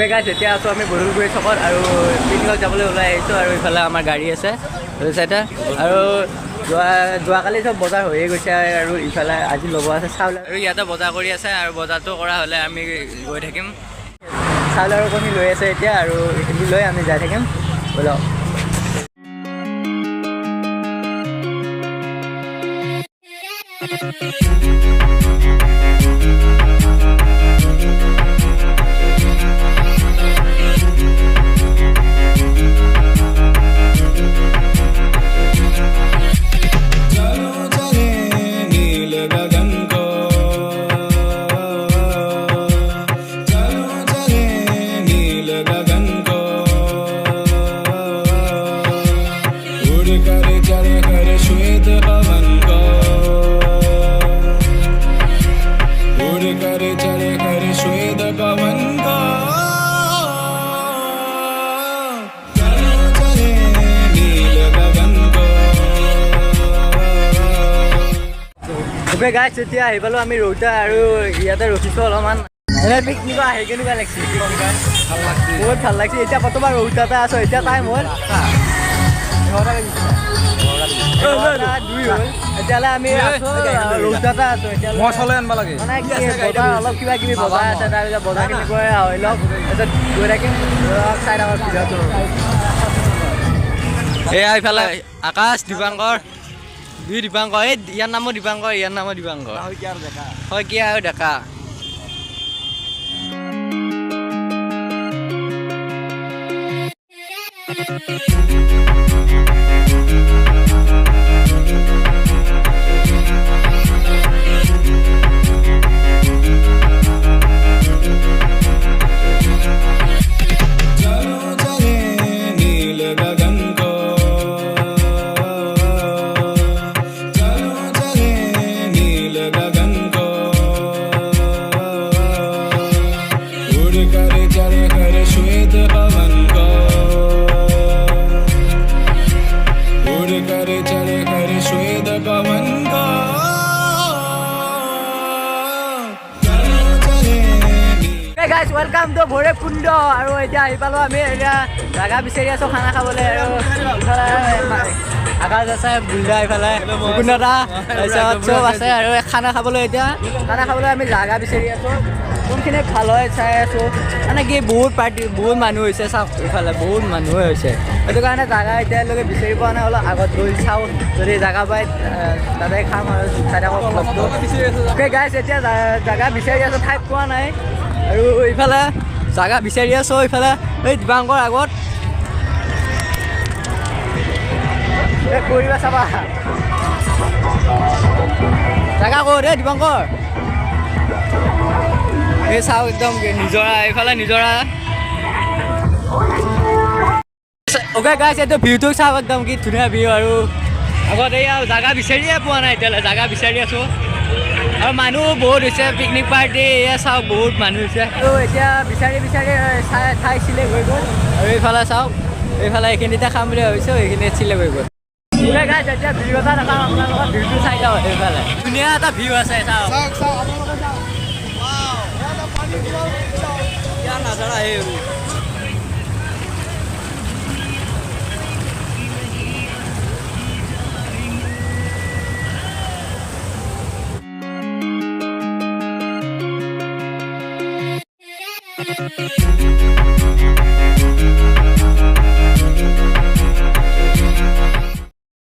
গাইছ এতিয়া আছোঁ আমি বদলগুৰি চকত আৰু পিকনিকত যাবলৈ ওলাই আহিছোঁ আৰু ইফালে আমাৰ গাড়ী আছে চাইডে আৰু যোৱাকালি চব বজাৰ হৈয়ে গৈছে আৰু ইফালে আজি ল'ব আছে চাউল আৰু ইয়াতে বজাৰ কৰি আছে আৰু বজাৰটো কৰা হ'লে আমি গৈ থাকিম চাউল আৰু কণী লৈ আছে এতিয়া আৰু এইখিনি লৈ আমি যাই থাকিম ব'লক Okay guys, এতিয়া আহি পালোঁ আমি ৰৌতা আৰু ইয়াতে ৰখিছোঁ অলপমান এনে পিকনিক আহি কেনেকুৱা লাগিছে বহুত ভাল লাগিছে এতিয়া বৰ্তমান ৰৌতাতে আছোঁ এতিয়া টাইম হ'ল এতিয়ালৈ আমি ৰৌতাতে আছোঁ মছলা আনিব লাগে মানে অলপ কিবা কিবি বজাৰ আছে তাৰপিছত বজাৰখিনি গৈ হৈ লওক তাৰপিছত গৈ থাকিম চাই থাকক ভিডিঅ'টো এয়া এইফালে আকাশ দীপাংকৰ দুই দীপাংকৰ এই ইয়াৰ নামো দীপাংকৰ ইয়াৰ নামো দীপাংকৰ শইকীয়া আৰু ডেকা guys, welcome to ভৈৰৱকুণ্ড আৰু এতিয়া আহি পালোঁ আমি এতিয়া জাগা বিচাৰি আছোঁ খানা খাবলৈ আৰু আকাশ আছে বুল্ডা ইফালে মুকুন্দা তাৰপিছত চব আছে আৰু খানা খাবলৈ এতিয়া খানা খাবলৈ আমি জাগা বিচাৰি আছোঁ কোনখিনি ভাল হয় চাই আছোঁ মানে কি বহুত মানুহ হৈছে চাওক ইফালে বহুত মানুহে হৈছে সেইটো কাৰণে জাগা এতিয়ালৈকে বিচাৰি পোৱা নাই অলপ আগত গৈ চাওঁ যদি জাগা পাই তাতে খাম আৰু চাই থাকক ব্লগটো গাইছ এতিয়া জাগা বিচাৰি আছোঁ ঠাই পোৱা নাই আৰু ইফালে জাগা বিচাৰি আছোঁ ইফালে এই দীপাংকৰ আগত কৰিবা চাবা জাগা ক'ত এই দীপাংকৰ এই চাওক একদম নিজৰা এইফালে নিজৰা অ'কে গাইছ এইটো ভিউটো চাওক একদম কি ধুনীয়া ভিউ আৰু আগত এই আৰু জাগা বিচাৰিয়ে পোৱা নাই এতিয়ালৈ জাগা বিচাৰি আছোঁ আৰু মানুহ বহুত হৈছে পিকনিক পাৰ্টি এয়া চাওক বহুত মানুহ হৈছে আৰু এতিয়া বিচাৰি ঠাই চিলেক্ট হৈ গ'ল আৰু এইফালে চাওক এইফালে এইখিনিতে খাম বুলি ভাবিছোঁ এইখিনিত চিলেক্ট হৈ গ'ল গাইছ এতিয়া ভিউ এটা দেখাম আপোনালোকৰ ভিউটো চাই যাওঁ এইফালে ধুনীয়া এটা ভিউ আছে চাওক নাজাৰা আহে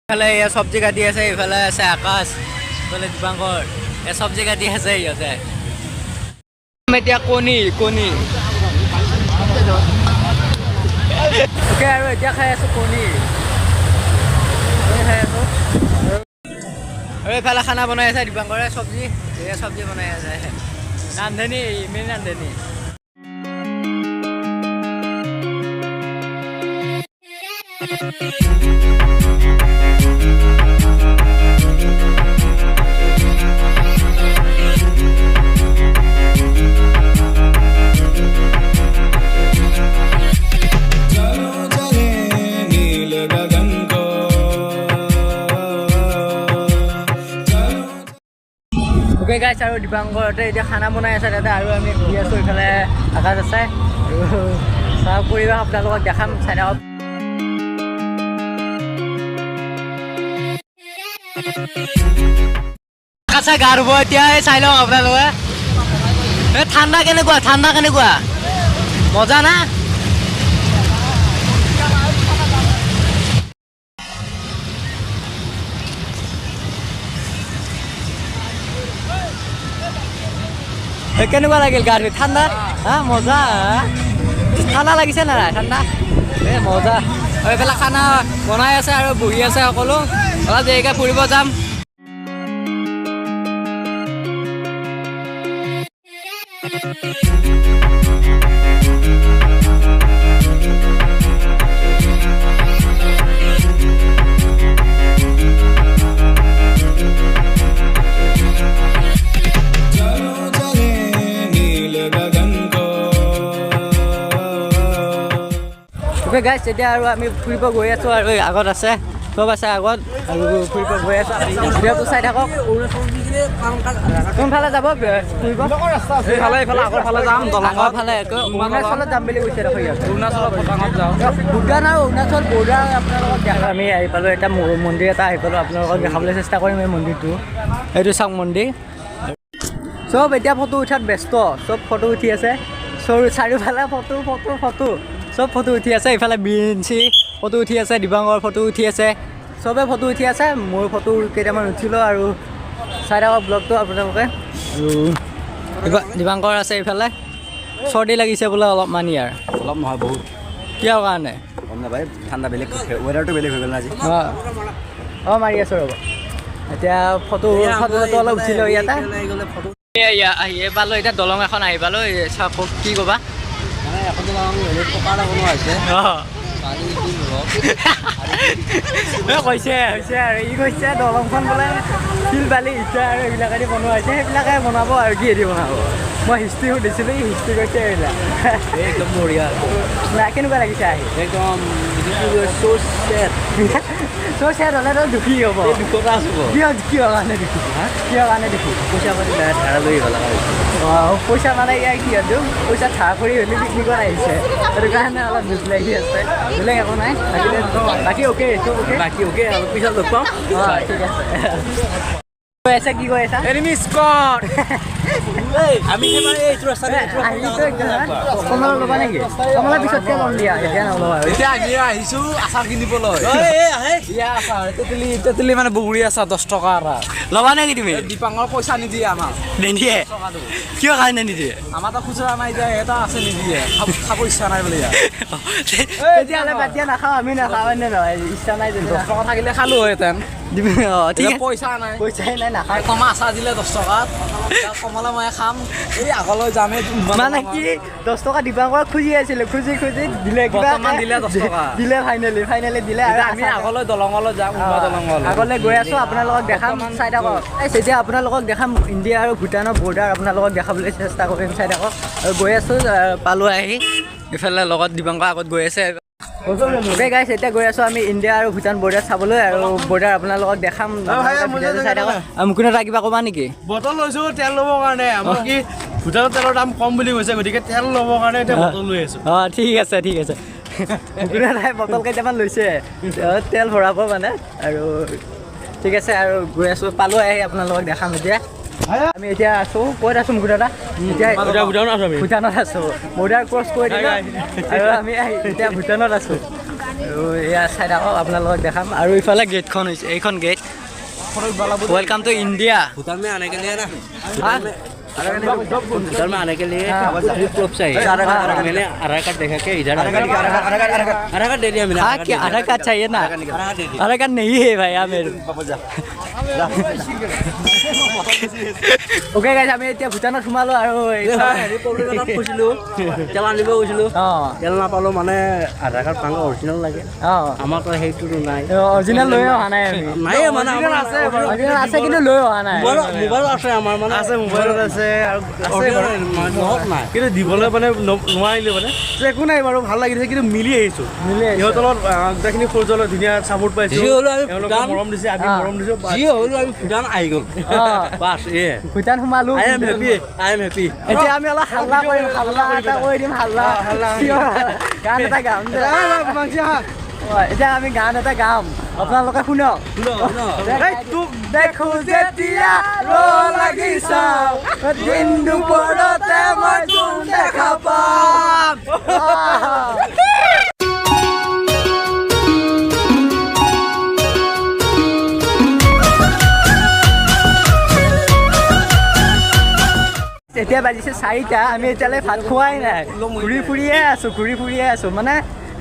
ইফালে এয়া চব্জি কাটি আছে ইফালে আছে আকাশ ইফালে দীপাংকৰ এই চব্জি কাটি আছে ইহঁতে এতিয়া কণী অ'কে আৰু এতিয়া খাই আছোঁ কণী খাই আছোঁ আৰু এইফালে খানা বনাই আছে দীপাংকৰে চব্জি বনাই আছে ৰান্ধনী মেইন ৰান্ধনী Okay guys, গাইছ আৰু দীপাংকৰতে এতিয়া খানা বনাই আছে তাতে আৰু আমি ঘূৰি আছোঁ ইফালে আকাশ আছে আৰু চাহ পৰিৱেশ আপোনালোকক দেখাম চাই থাকক আকাশে গা ধুব এতিয়া চাই লওঁ আপোনালোকে ঠাণ্ডা কেনেকুৱা মজা না কেনেকুৱা লাগিল গা ধুই ঠাণ্ডা হা মজা ঠাণ্ডা লাগিছে না নাই ঠাণ্ডা মজা এইফালে খানা বনাই আছে আৰু বহি আছে সকলো অলপ দেৰিকৈ ফুৰিব যাম গাইছ এতিয়া আৰু আমি ফুৰিব গৈ আছোঁ আৰু আগত আছে চব আছে আগত আৰু ফুৰিব গৈ আছোঁ ভিডিঅ'টো চাই থাকক কোনফালে যাব ফুৰিব আগৰফালে যাম দলঙৰফালে অৰুণাচলত যাম বুলি কৈছে দেখোন ইয়াত ভূটান আৰু অৰুণাচল বৰ্ডাৰ আপোনালোকক দেখা আমি আহি পালোঁ এটা মন্দিৰ এটা আহি পালোঁ আপোনালোকক দেখাবলৈ চেষ্টা কৰিম এই মন্দিৰটো এইটো চাওক মন্দিৰ চব এতিয়া ফটো উঠাত ব্যস্ত চব ফটো উঠি আছে চাৰিওফালে ফটো চব ফটো উঠি আছে ইফালে বিৰিঞ্চি ফটো উঠি আছে দিবাংগৰ ফটো উঠি আছে চবে ফটো উঠি আছে মোৰ ফটো কেইটামান উঠিলোঁ আৰু চাই থাকক ব্লগটো আপোনালোকে আৰু দিবাংকৰ আছে ইফালে চৰ্দি লাগিছে বোলে অলপমান ইয়াৰ অলপ নহয় বহুত কিয় কাৰণে গম নাপায় ঠাণ্ডা বেলেগ ৱেডাৰটো বেলেগ হৈ গ'ল না আজি অঁ মাৰি আছোঁ ৰ'ব এতিয়া ফটো অলপ উঠিলোঁ ইয়াতে আহি পালোঁ এতিয়া দলং এখন আহি পালোঁ চাওক কি ক'বা মানে এখন পকা এটা বনোৱা হৈছে কৈছে আৰু ই কৈছে দলংখন বোলে শিল বালি ইটা আৰু এইবিলাকেদি বনোৱা হৈছে সেইবিলাকে বনাব আৰু কি এদি বনাব মই হিষ্ট্ৰী সুধিছিলোঁ হিষ্ট্ৰী কৈছে এইবিলাক একদম বঢ়িয়া নাই কেনেকুৱা লাগিছে আহি একদম চ' চেট হ'লে তই দুখী হ'ব দুখতা আছোঁ কিয় কাৰণে দুখী কিয় কাৰণে দুখী পইচা পাতি ধাৰা লৈ ভাল অঁ পইচা মানে ইয়াৰ কি আৰু পইচা ধাৰ কৰি হ'লে পিকনিকত আহিছে সেইটো কাৰণে অলপ দুখ লাগি আছে বেলেগ একো নাই বাকী অ'কে চব অ'কে বাকী অ'কে আৰু পিছত লগ পাম অঁ ঠিক আছে কৈ আছে কি কৈ আছা এনিমি স্কট আমি কমলা ল'বা নেকি কমলা পিছতকৈ ল'ম দিয়া এতিয়া নল'বা এতিয়া আমি আহিছোঁ আচাৰ কিনিবলৈ তেতেলি মানে বগৰী আচাৰ 10 টকা এটা ল'বা নেকি তুমি দীপাংকৰ পইচা নিদিয়ে আমাক নিদিয়ে কিয় কাৰণে নিদিয়ে আমাৰ তাত খুচুৰা নাই যে এটা আছে নিদিয়ে খাব ইচ্ছা নাই বোলে তেতিয়াহ'লে বাদ দিয়া নাখাওঁ আমি নাখাওঁ নে নহয় ইচ্ছা নাই 10 টকা থাকিলে খালোঁ হেঁতেন পইচা নাই পইচাই নাই নাখায় কমা আচাৰ দিলে 10 টকাত কমলা মই খাম এই আগলৈ যামেই মানে কি 10 টকা দিবাংকৰ খুজি আছিলোঁ খুজি দিলে দিলে 10 টকা দিলে ফাইনেলি দিলে আৰু আমি আগলৈ দলঙলৈ যাম দলঙলৈ আগলৈ গৈ আছোঁ আপোনালোকক দেখাম চাই থাকক তেতিয়া আপোনালোকক দেখাম ইণ্ডিয়া আৰু ভূটানৰ বৰ্ডাৰ আপোনালোকক দেখাবলৈ চেষ্টা কৰিম চাই থাকক আৰু গৈ আছোঁ পালোঁ আহি ইফালে লগত দিবাংকৰ আগত গৈ আছে অ'কে গাইছ এতিয়া গৈ আছোঁ আমি ইণ্ডিয়া আৰু ভূটান বৰ্ডাৰ চাবলৈ আৰু বৰ্ডাৰ আপোনালোকক দেখাম চাই থাকক মুকুন্দ দা কিবা ক'বা নেকি বটল লৈছোঁ তেল ল'বৰ কাৰণে আমাৰ কি ভূটানৰ তেলৰ দাম কম বুলি কৈছে গতিকে তেল ল'বৰ কাৰণে এতিয়া বটল লৈ আছোঁ অঁ ঠিক আছে মুকুন্দ দাই বটল কেইটামান লৈছে তেল ভৰাব মানে আৰু ঠিক আছে আৰু গৈ আছোঁ পালোঁ আহি আপোনালোকক দেখাম এতিয়া আমি এতিয়া আছোঁ ক'ত আছোঁ মুকুন্দ দা এতিয়া ভূটানত আছোঁ বৰ্ডাৰ ক্ৰছ কৰি দিলোঁ আৰু আমি এতিয়া ভূটানত আছোঁ আৰু এয়া চাই থাকক আপোনালোকক দেখাম আৰু ইফালে গেটখন হৈছে এইখন gate welcome to India Bhutan में आने के लिए ना भूटान में आने के लिए प्रूफ चाहिए मैंने आधार कार्ड देखा के इधर आधार कार्ड दे दिया मैंने हाँ क्या आधार कार्ड चाहिए ना आधार कार्ड नहीं है भाई मेरे ओके गाइस আমি এতিয়া ভূটানত সোমালো আৰু হেৰি প্ৰব্লেম এটা কৈছিলোঁ তেল আনিব গৈছিলোঁ তেল নাপালোঁ মানে আধাৰ কাৰ্ড পালে অৰিজিনেল লাগে আমাৰ তো সেইটোতো নাই অৰিজিনেল লৈ অহা নাই আমি নাই মানে আমাৰ আছে অৰিজিনেল আছে কিন্তু লৈ অহা নাই মোবাইল আছে আমাৰ মানে আছে মোবাইলত আছে আৰু আছে নাই কিন্তু দিবলৈ মানে নোৱাৰিলোঁ মানে একো নাই বাৰু ভাল লাগিছে কিন্তু মিলি আহিছোঁ সিহঁতৰ লগত গোটেইখিনি সৌজন্য ধুনীয়া চাপৰ্ট পাইছোঁ তেওঁলোকে মৰম দিছে আমি মৰম দিছোঁ যি হ'লেও আমি ভূটান আহি গ'ল বাছ এ ভূটান সোমালো আই এম হেপী এতিয়া আমি অলপ হাল্লা কৰিম হাল্লা এটা কৰি দিম হাল্লা গান এটা গাম এতিয়া আমি গান এটা গাম আপোনালোকে শুনক দেখো যেতিয়া লাগি চাওঁ দিন দুপৰতে মই তোক দেখা পাম এতিয়া বাজিছে 4টা আমি এতিয়ালৈ ভাত খোৱাই নাই ঘূৰি ফুৰিয়ে আছোঁ মানে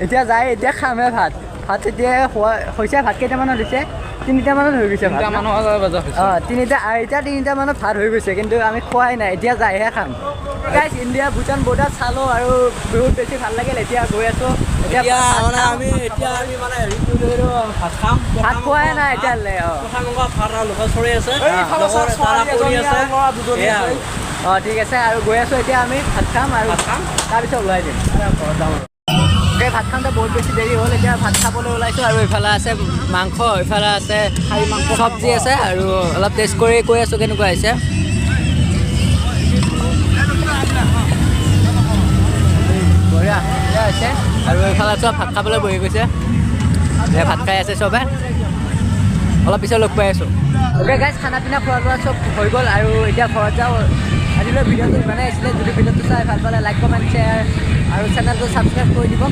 এতিয়া যাই এতিয়া খামহে ভাত এতিয়া হৈছে ভাত কেইটামানত হৈছে 3টা মানত হৈ গৈছে তিনিটা মানত ভাত হৈ গৈছে কিন্তু আমি খোৱাই নাই এতিয়া যাইহে খাম গাইছ ইণ্ডিয়া ভূটান বৰ্ডাৰ চালোঁ আৰু বহুত বেছি ভাল লাগিল এতিয়া গৈ আছোঁ আমি মানে ভাত খাম ভাত খোৱাই নাই এতিয়ালৈ ঠিক আছে আৰু গৈ আছোঁ এতিয়া আমি ভাত খাম আৰু তাৰপিছত ওলাই দিম ভাত খাওঁতে বহুত বেছি দেৰি হ'ল এতিয়া ভাত খাবলৈ ওলাইছোঁ আৰু এইফালে আছে মাংস এইফালে আছে চব্জি আছে আৰু অলপ টেষ্ট কৰি কৈ আছোঁ কেনেকুৱা হৈছে বঢ়িয়া হৈছে আৰু এইফালে চব ভাত খাবলৈ বহি গৈছে ভাত খাই আছে চবে অলপ পিছত লগ পাই আছোঁ গাইজ খানা পিনা খোৱা লোৱা চব হৈ গ'ল আৰু এতিয়া ঘৰত যাওঁ আজিলৈ ভিডিঅ'টো ইমানেই আছিলে যদি ভিডিঅ'টো চাই ভাল পালে লাইক কমেণ্ট শ্বেয়াৰ আৰু চেনেলটো ছাবস্ক্ৰাইব কৰি দিব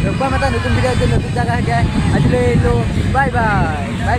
লগ পাম এটা নতুন ভিডিঅ'ত নতুন জেগা যায় আজিলৈ বাই বাই